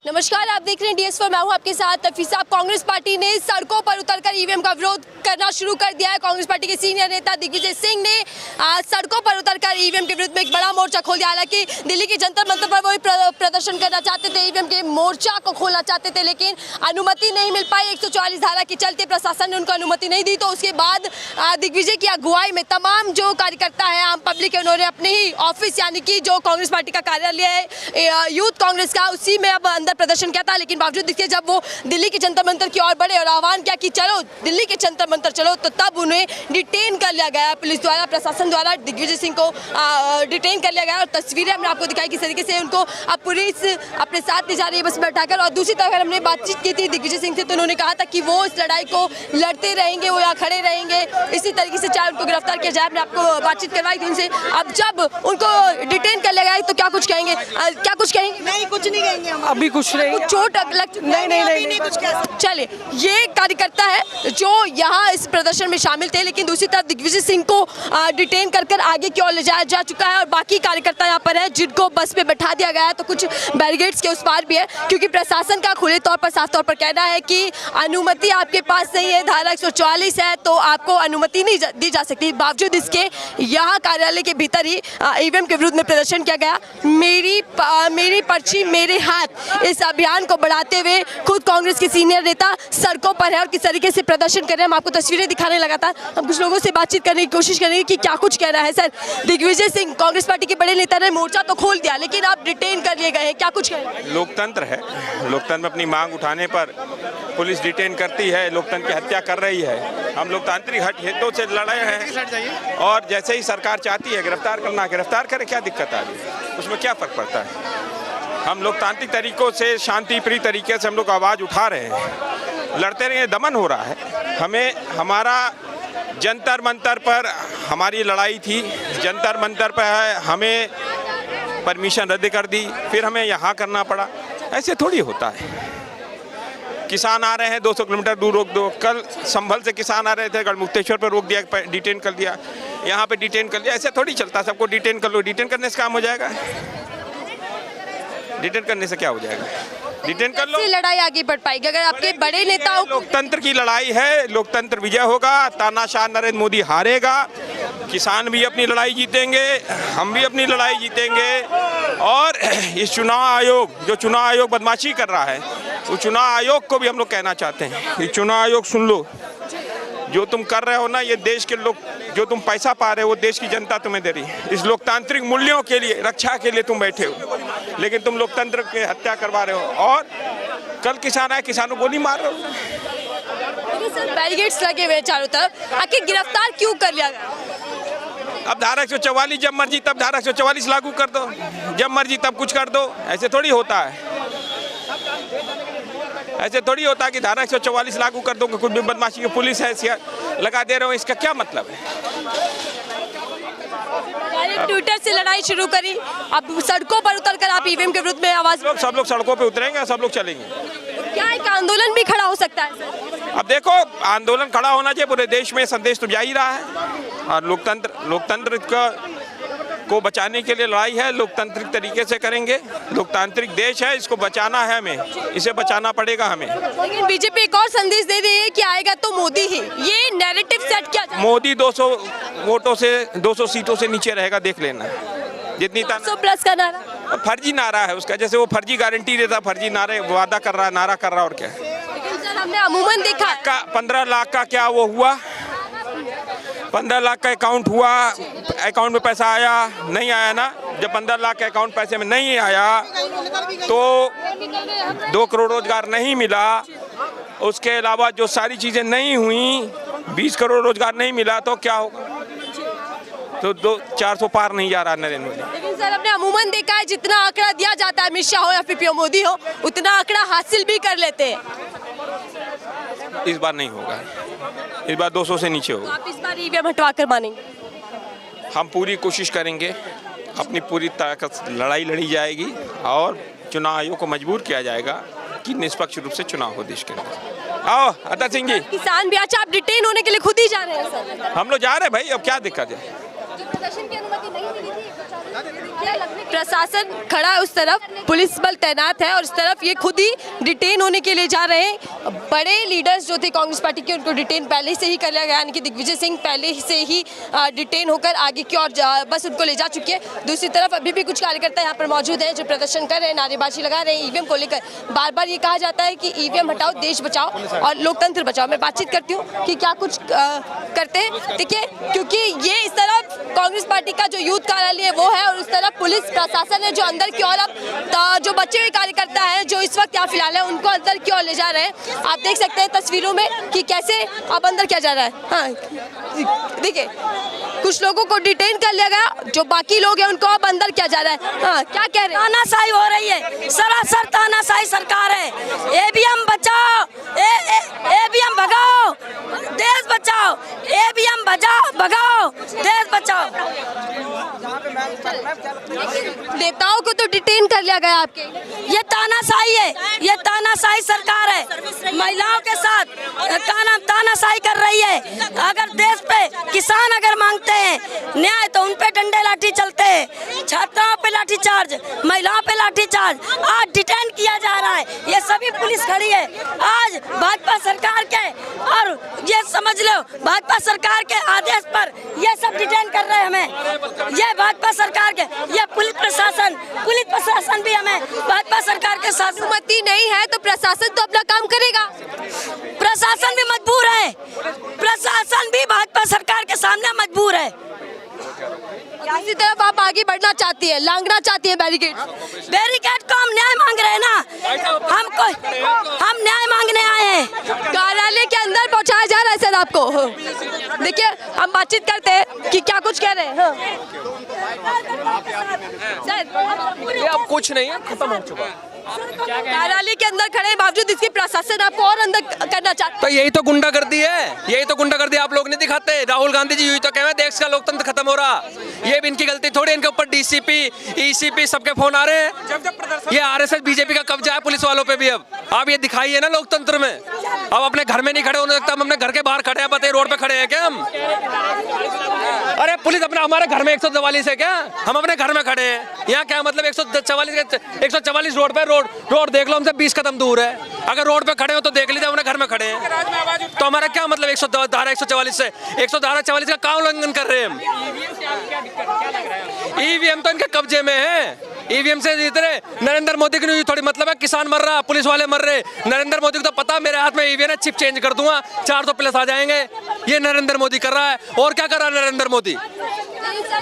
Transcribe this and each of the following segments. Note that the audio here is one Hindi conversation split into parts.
नमस्कार, आप देख रहे हैं DS4। मैं हूं आपके साथ तफीसा। कांग्रेस पार्टी ने सड़कों पर उतरकर ईवीएम का विरोध करना शुरू कर दिया है। कांग्रेस पार्टी के सीनियर नेता दिग्विजय सिंह ने सड़कों पर उतरकर ईवीएम के विरुद्ध में एक बड़ा मोर्चा खोल दिया। हालांकि दिल्ली के जंतर मंतर पर वो प्रदर्शन करना चाहते थे, ईवीएम के मोर्चा को खोलना चाहते थे, लेकिन अनुमति नहीं मिल पाई। 144 धारा के चलते प्रशासन ने उनको अनुमति नहीं दी। तो उसके बाद दिग्विजय की अगुवाई में तमाम जो कार्यकर्ता है, आम पब्लिक है, उन्होंने अपने ही ऑफिस यानी कि जो कांग्रेस पार्टी का कार्यालय है यूथ कांग्रेस का, उसी में अब अंदर प्रदर्शन किया था। लेकिन बावजूद इसके जब वो दिल्ली के जंतर मंतर की ओर बढ़े और आह्वान किया कि चलो दिल्ली के जंतर मंतर चलो, तो तब उन्हें डिटेन कर लिया गया पुलिस द्वारा, प्रशासन द्वारा दिग्विजय सिंह को डिटेन कर लिया गया। और तस्वीरें हमने आपको दिखाई किस तरीके से उनको अब पुलिस अपने साथ ले जा रही है बस बैठाकर। और दूसरी तरफ हमने बातचीत की थी दिग्विजय सिंह से, तो उन्होंने कहा था कि वो इस लड़ाई को लड़ते रहेंगे, वो यहाँ खड़े रहेंगे इसी तरीके से, चाहे उनको गिरफ्तार किया जाए। हमने आपको बातचीत करवाई थी उनसे। अब जब उनको डिटेन कर लिया गया तो क्या कुछ कहेंगे? क्या कुछ कहेंगे? नहीं, कुछ नहीं कहेंगे हम। अभी कुछ नहीं, चोट लग नहीं कुछ कह सकते। चलिए, ये कार्यकर्ता है जो यहाँ इस प्रदर्शन में शामिल थे, लेकिन दूसरी तरफ दिग्विजय सिंह को डिटेन कर आगे की ओर ले जाया जा चुका है। और बाकी कार्यकर्ता यहाँ पर है जिनको बस पे बैठा दिया गया है। तो कुछ बैरिकेड्स के उस पार भी है, क्योंकि प्रशासन का खुले तौर पर साफ तौर पर कहना है कि अनुमति आपके पास नहीं है, धारा 144 है, तो आपको अनुमति नहीं दी जा सकती। बावजूद इसके यहाँ कार्यालय के भीतर ही ईवीएम के विरुद्ध में प्रदर्शन किया गया। मेरी पर्ची मेरे हाथ, इस अभियान को बढ़ाते हुए खुद कांग्रेस के सीनियर नेता सड़कों पर है और किस तरीके से प्रदर्शन कर रहे हैं। हम आपको तस्वीरें दिखाने लगातार, हम कुछ लोगों से बातचीत करने की कोशिश करेंगे कि क्या कुछ कहना है। सर, दिग्विजय सिंह कांग्रेस पार्टी के बड़े नेता ने मोर्चा तो खोल दिया, लेकिन आप डिटेन कर लिए गए हैं, क्या कुछ कहें? लोकतंत्र है, लोकतंत्र में अपनी मांग उठाने पर पुलिस डिटेन करती है, लोकतंत्र की हत्या कर रही है। हम लोकतांत्रिक हितों से लड़े हैं और जैसे ही सरकार चाहती है गिरफ्तार करना, गिरफ्तार करे, क्या दिक्कत आ रही है? उसमें क्या फर्क पड़ता है? हम लोकतांत्रिक तरीकों से, शांतिप्रिय तरीके से हम लोग आवाज़ उठा रहे हैं, लड़ते रहे। दमन हो रहा है। हमें हमारा जंतर मंतर पर हमारी लड़ाई थी, जंतर मंतर पर है, हमें परमिशन रद्द कर दी, फिर हमें यहाँ करना पड़ा। ऐसे थोड़ी होता है। किसान आ रहे हैं 200 किलोमीटर दूर रोक दो। कल संभल से किसान आ रहे थे, गढ़मुक्तेश्वर पर रोक दिया, डिटेन कर दिया, यहाँ पे डिटेन कर दिया। ऐसे थोड़ी चलता, सबको डिटेन कर लो। डिटेन करने से काम हो जाएगा? डिटेन करने से क्या हो जाएगा? डिटेन कर लो, लड़ाई आगे बढ़ पाएगी अगर आपके बड़े नेताओं। लोकतंत्र की लड़ाई है, लोकतंत्र विजय होगा, तानाशाह नरेंद्र मोदी हारेगा, किसान भी अपनी लड़ाई जीतेंगे, हम भी अपनी लड़ाई जीतेंगे। और इस चुनाव आयोग, जो चुनाव आयोग बदमाशी कर रहा है, वो चुनाव आयोग को भी हम लोग कहना चाहते हैं कि चुनाव आयोग सुन लो, जो तुम कर रहे हो ना, ये देश के लोग, जो तुम पैसा पा रहे हो, वो देश की जनता तुम्हें दे रही है। इस लोकतांत्रिक मूल्यों के लिए, रक्षा के लिए तुम बैठे हो, लेकिन तुम लोकतंत्र की हत्या करवा रहे हो। और कल किसान आए, किसानों गोली मार रहे हो। सर, बैरिकेड्स लगे हुए चारों तरफ, आखिर गिरफ्तार क्यों कर लिया गया? अब धारा 144, जब मर्जी तब धारा 144 लागू कर दो, जब मर्जी तब कुछ कर दो। ऐसे थोड़ी होता है, ऐसे थोड़ी होता है कि धारा 144 लागू कर दो, कुछ भी बदमाशी की पुलिस है लगा दे रहे हो, इसका क्या मतलब है? ट्विटर से लड़ाई शुरू करी, अब सड़कों पर उतरकर आप ईवीएम के विरुद्ध में आवाज। सब लोग सड़कों पे उतरेंगे, सब लोग चलेंगे। क्या एक आंदोलन भी खड़ा हो सकता है सर? अब देखो, आंदोलन खड़ा होना चाहिए, पूरे देश में संदेश तो जा ही रहा है। और लोकतंत्र को बचाने के लिए लड़ाई है, लोकतांत्रिक तरीके से करेंगे। लोकतांत्रिक देश है, इसको बचाना है, हमें इसे बचाना पड़ेगा हमें। लेकिन बीजेपी एक और संदेश दे रही है कि आएगा तो मोदी ही, ये नैरेटिव सेट किया जाए। मोदी 200 वोटों से, 200 सीटों से नीचे रहेगा, देख लेना। जितनी 200+ का नारा फर्जी नारा है उसका, जैसे वो फर्जी गारंटी देता, फर्जी नारे वादा कर रहा है, नारा कर रहा है, और क्या। लेकिन सर, हमने अमूमन देखा 15 लाख का क्या वो हुआ? 15 लाख का अकाउंट हुआ, अकाउंट में पैसा आया नहीं आया ना? जब 15 लाख के अकाउंट पैसे में नहीं आया तो 2 करोड़ रोजगार नहीं मिला। उसके अलावा जो सारी चीज़ें नहीं हुई, 20 करोड़ रोजगार नहीं मिला, तो क्या होगा? तो 400 पार नहीं जा रहा नरेंद्र मोदी। लेकिन सर, हमने अमूमन देखा है जितना आंकड़ा दिया जाता है, अमित शाह हो या फिर पीएम मोदी हो, उतना आंकड़ा हासिल भी कर लेते हैं। इस बार नहीं होगा, इस बार 200 से नीचे होगा। तो आप इस बार ईवीएम हटवा कर मानेंगे? हम पूरी कोशिश करेंगे, अपनी पूरी ताकत से लड़ाई लड़ी जाएगी और चुनाव आयोग को मजबूर किया जाएगा कि निष्पक्ष रूप से चुनाव हो देश के अंदर। आओ अतर सिंह जी। किसान भी, अच्छा, आप डिटेन होने के लिए खुद ही जा रहे हैं सर? हम लोग जा रहे हैं भाई, अब क्या दिक्कत है? प्रदर्शन की अनुमति नहीं मिली थी, प्रशासन खड़ा है उस तरफ, पुलिस बल तैनात है और इस तरफ ये खुद ही डिटेन होने के लिए जा रहे हैं। बड़े लीडर्स जो थे कांग्रेस पार्टी के उनको डिटेन पहले से ही कर लिया गया, यानी कि दिग्विजय सिंह पहले से ही डिटेन होकर आगे की ओर बस उनको ले जा चुकी है। दूसरी तरफ अभी भी कुछ कार्यकर्ता यहाँ पर मौजूद हैं जो प्रदर्शन कर रहे हैं, नारेबाजी लगा रहे हैं ईवीएम को लेकर। बार बार ये कहा जाता है कि ईवीएम हटाओ, देश बचाओ और लोकतंत्र बचाओ। मैं बातचीत करती हूँ कि क्या कुछ करते हैं, देखिए, क्योंकि ये इस तरफ कांग्रेस पार्टी का जो यूथ कार्यालय वो है और उस तरफ पुलिस प्रशासन है जो अंदर की ओर अब जो बचे हुए कार्यकर्ता हैं जो इस वक्त यहाँ फिलहाल है उनको अंदर की ओर ले जा रहे हैं। आप देख सकते हैं तस्वीरों में कि कैसे अब अंदर किया जा रहा है। हाँ देखिए, कुछ लोगों को डिटेन कर लिया गया, जो बाकी लोग हैं उनको अब अंदर किया जा रहा है। हाँ, क्या कह रहे हैं? तानाशाही हो रही है, सरासर तानाशाही सरकार है। ईवीएम बचाओ, ईवीएम भगाओ, देश बचाओ, ईवीएम बचाओ, भगाओ, देश बचाओ। नेताओं को तो डिटेन कर लिया गया आपके। ये तानाशाही है, ये तानाशाही सरकार है, महिलाओं के साथ तानाशाही कर रही है। अगर देश पे किसान अगर मांगते हैं न्याय तो उन पे डंडे लाठी चलते हैं, छात्राओं पे लाठी चार्ज, महिलाओं पे लाठी चार्ज, आज डिटेन किया जा रहा है। ये सभी पुलिस खड़ी है आज भाजपा सरकार के, और ये समझ लो भाजपा सरकार के आदेश पर ये सब डिटेन कर रहे हैं हमें। ये भाजपा सरकार के, ये पुलिस प्रशासन भी हमें भाजपा सरकार के साथ अनुमति नहीं है तो प्रशासन तो अपना काम करेगा। प्रशासन भी मजबूर है, प्रशासन भी भाजपा सरकार के सामने मजबूर है। इसी तरफ आप आगे बढ़ना चाहती है, लांघना चाहती है बैरिकेड को हम न्याय मांग रहे हैं ना, हम न्याय मांगने आए हैं। कार्यालय के अंदर पहुंचाया जा रहा है सर आपको। देखिए, हम बातचीत करते हैं कि क्या कुछ कह रहे हैं। सर, ये अब कुछ नहीं है, खत्म हो चुका है। कार्यालय के अंदर खड़े बावजूद इसकी प्रशासन आपको और अंदर करना चाहता तो यही तो गुंडागर्दी है, यही तो गुंडागर्दी आप लोग नहीं दिखाते। राहुल गांधी जी यही तो कह रहे हैं देश का लोकतंत्र खत्म हो रहा, ये भी इनकी गलती थोड़ी। इनके ऊपर डीसीपी, ईसीपी सबके फोन आ रहे हैं। ये आरएसएस बीजेपी का कब्जा है पुलिस वालों पे भी। अब आप ये दिखाइए ना लोकतंत्र में। अब अपने घर में नहीं खड़े होने लगता, हम अपने घर के बाहर खड़े हैं, बताइए रोड पे खड़े हैं क्या हम? अरे पुलिस अपना हमारे घर में 144 है क्या? हम अपने घर में खड़े हैं, यहाँ क्या मतलब 144 रोड पे, रोड देख लो हमसे 20 कदम दूर है। अगर रोड पे खड़े हो तो देख लीजिए, अपने घर में खड़े हैं तो हमारा क्या मतलब 144 से 144 का काम उल्लंघन कर रहे हैं हम। ईवीएम तो इनके कब्जे में है। ईवीएम से जीत रहे। नरेंद्र मोदी की थोड़ी मतलब है, किसान मर रहा, पुलिस वाले मर रहे। नरेंद्र मोदी को तो पता मेरे हाथ में ईवीएम है, चिप चेंज कर दूंगा, 400 प्लस आ जाएंगे। ये नरेंद्र मोदी कर रहा है। और क्या कर रहा है नरेंद्र मोदी?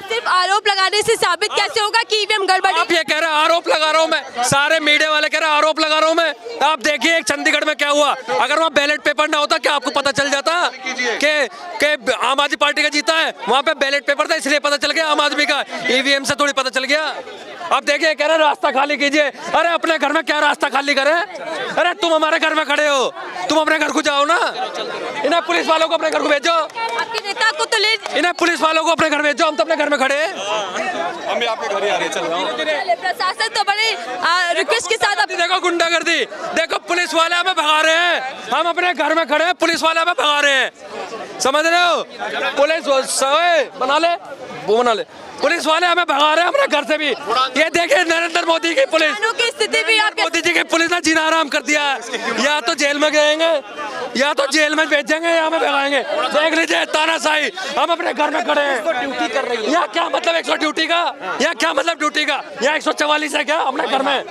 सिर्फ आरोप लगाने से साबित कैसे होगा कि ईवीएम गड़बड़? आप ये कह रहे हैं आरोप लगा रहा हूँ मैं, सारे मीडिया वाले कह रहे हैं आरोप लगा रहा हूँ मैं। आप देखिए चंडीगढ़ में क्या हुआ। अगर वहाँ बैलेट पेपर ना होता क्या आपको पता चल जाता कि आम आदमी पार्टी का जीता है? वहाँ पे बैलेट पेपर था इसलिए पता चल गया आम आदमी का, ईवीएम से थोड़ी पता चल गया। अब देखिए कह रहे रास्ता खाली कीजिए। अरे अपने घर में क्या रास्ता खाली करे? अरे तुम हमारे घर में खड़े हो, तुम अपने घर को जाओ ना। इन्हें पुलिस वालों को अपने घर को भेजो, आपके नेता को तो ले, इन्हें पुलिस वालों को अपने घर भेजो। हम तो अपने घर में खड़े हैं, हम भी आपके घर ही आ रहे हैं। चल प्रशासन तो बड़े रिक्वेस्ट के साथ देखो गुंडागर्दी, देखो पुलिस वाले हमें भगा रहे हैं, हम अपने घर में खड़े हैं, पुलिस वाले हमें भगा रहे हैं। समझ रहे हो? पुलिस बना ले, वो बना ले, पुलिस वाले हमें भगा रहे हैं अपने घर से भी। ये देखिए नरेंद्र मोदी की पुलिस की स्थिति भी मोदी जी की पुलिस ने जीना आराम कर दिया है। या तो जेल में गएंगे या तो जेल में भेजेंगे या हमें भगाएंगे। देख लीजिए तानाशाही, हम अपने घर में खड़े हैं। ड्यूटी कर रही है। यहाँ क्या मतलब 100 ड्यूटी का? यहाँ क्या मतलब ड्यूटी का? यहाँ 144 है क्या अपने घर में?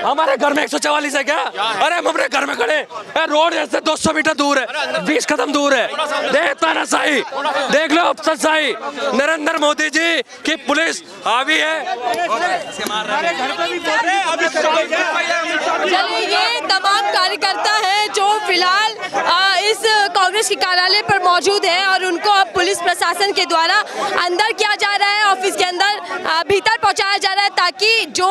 हमारे घर में 144 है क्या? अरे हम अपने घर में खड़े, रोड ऐसे 200 मीटर दूर है, 20 कदम दूर है। देख तानाशाही, देख लो अफसरशाही। नरेंद्र मोदी जी की पुलिस हावी है। चलिए, ये तमाम कार्यकर्ता हैं जो फिलहाल इस कांग्रेस के कार्यालय पर मौजूद हैं और उनको अब पुलिस प्रशासन के द्वारा अंदर किया जा रहा है, ऑफिस के अंदर भीतर पहुंचाया जा रहा है ताकि जो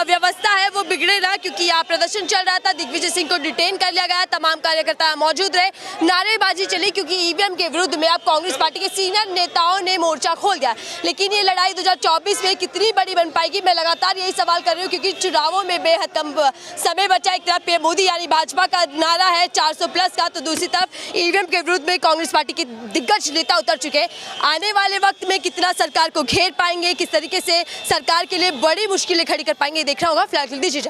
व्यवस्था है वो बिगड़े ना, क्योंकि यहाँ प्रदर्शन चल रहा था। दिग्विजय सिंह को डिटेन कर लिया गया, तमाम कार्यकर्ता मौजूद रहे, नारेबाजी चली क्योंकि ईवीएम के विरुद्ध में अब कांग्रेस पार्टी के सीनियर नेताओं ने मोर्चा खोल दिया। लेकिन ये लड़ाई 2024 में कितनी बड़ी बन पाएगी, मैं लगातार यही सवाल कर रही हूँ, क्योंकि चुनावों में बेहद कम समय बचा। एक तरफ पीएम मोदी यानी भाजपा का नारा है 400 प्लस का, तो दूसरी तरफ ईवीएम के विरुद्ध में कांग्रेस पार्टी के दिग्गज नेता उतर चुके हैं। आने वाले वक्त में कितना सरकार को घेर पाएंगे, किस तरीके से सरकार के लिए बड़ी मुश्किलें खड़ी कर पाएंगे, देखना होगा। फिलहाल दीजिए।